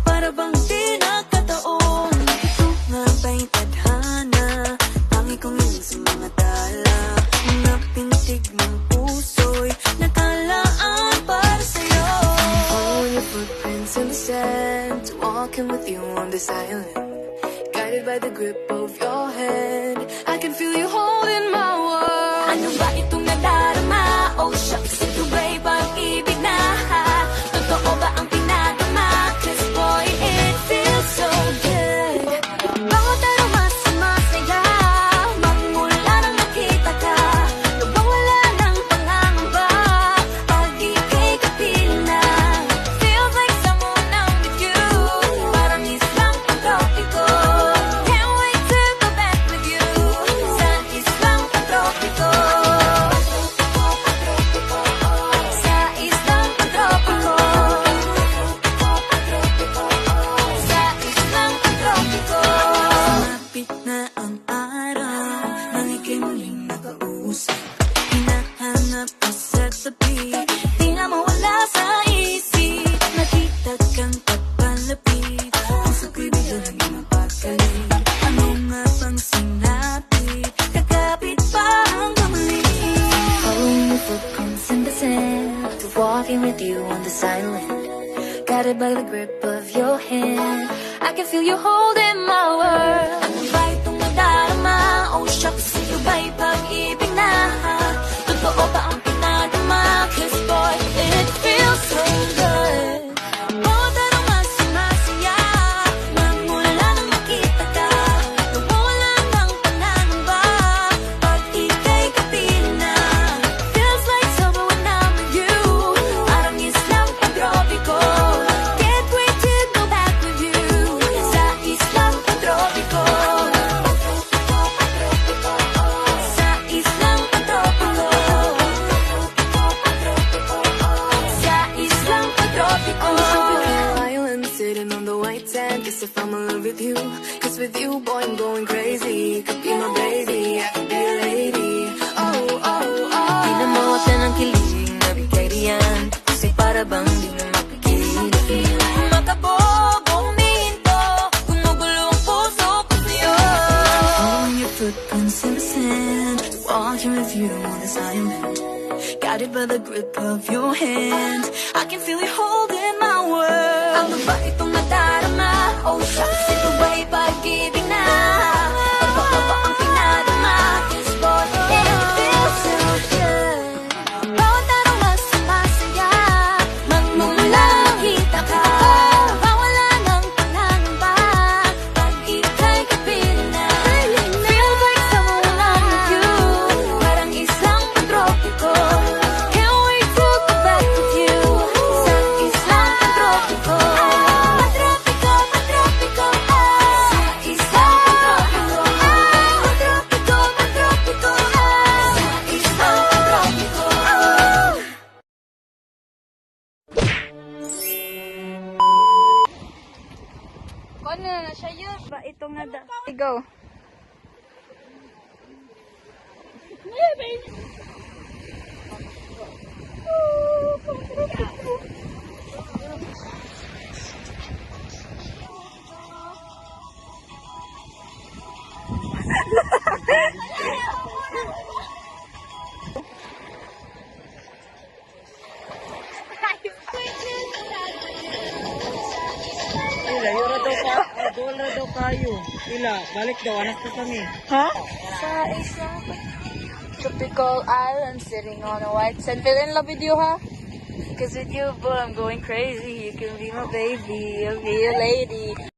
para bang di nagkataon. Ito nga ba'y tadhana, tangi kong iyong sa mga tala. Mga pintig ng puso'y nakalaan para sa'yo. Following your footprints in the sand, walking with you on this island, guided by the grip of your hand. I can feel you holding my world. Ano ba itong nadarama? Oh shucks, ito ba'y pag-ibig na? Totoo ba ang pinadama? 'Cause boy, it feels so good. Bawat aroma sumasaya, magmula nang nakita ka. Nawawala ng pangangamba pag ika'y kapiling na. Feels like someone I'm with you, parang islang pantropiko. Can't wait to go back with you sa islang pantropiko. Sa islang pantropiko. Sa islang pantropiko. Sumapit na ang araw nang ika'y muling nakausap. Hinahanap ka sa tabi, di na mawala sa isip. Nakita kang papalapit, puso ko'y biglang mapakalit. Ano nga bang sinabi? Kakapit pa hanggang muli. Following your footprints in the sand, walking with you on the island, guided by the grip of your hand. I can feel you holding my world. Ano ba itong nadarama? Oh shucks, ito ba'y pag-ibig na? Totoo ba ang pinadama? 'Cause boy, it feels so good. Bawat aroma sumasaya, magmula nang makita ka. Nawawala ng pangangamba pag ika'y kapiling na. Feels like summer when I'm with you, parang islang pantropiko. Can't wait to go back with you sa islang pantropiko. Sa islang pantropiko. Sa islang pantropiko. On the tropical island, sitting on the white sand, guess if I'm in love with you. 'Cause with you, boy, I'm going crazy. Could be my baby, I could be a lady. Oh, oh, oh. Pinamota ng kilig na bigay riyan, kasi para bang di na mapigilan. Makabobo, huminto, gumugulo ang puso ko sa'yo. Following your footprints in the sand, walking with you on this island, guided by the grip of your hand. I can feel you holding my world. Ano ba itong nadarama? Oh shucks, ito ba'y pag-ibig na? Totoo ba ang pinadama? 'Cause boy, it feels so good. Bawat aroma sumasaya, magmumula nakita ka. Nawawala ng pangangamba pag ika'y kapiling na. Feels like someone I'm with you, parang islang pantropiko. Can't wait to go back with you sa islang pantropiko. Pantropiko, pantropiko. Sa islang pantropiko. Pantropiko, pantropiko. Sa islang pantropiko. Ano na siya yun? Ba itong nada? Go. Ila, yura daw ka, wala daw kayo. Ila, balik daw, anak ko kami. Ha? Sa isang tropical island sitting on a white sand. Fell in love with you, ha? Cause with you, boy, I'm going crazy. You can be my baby. You'll be a lady.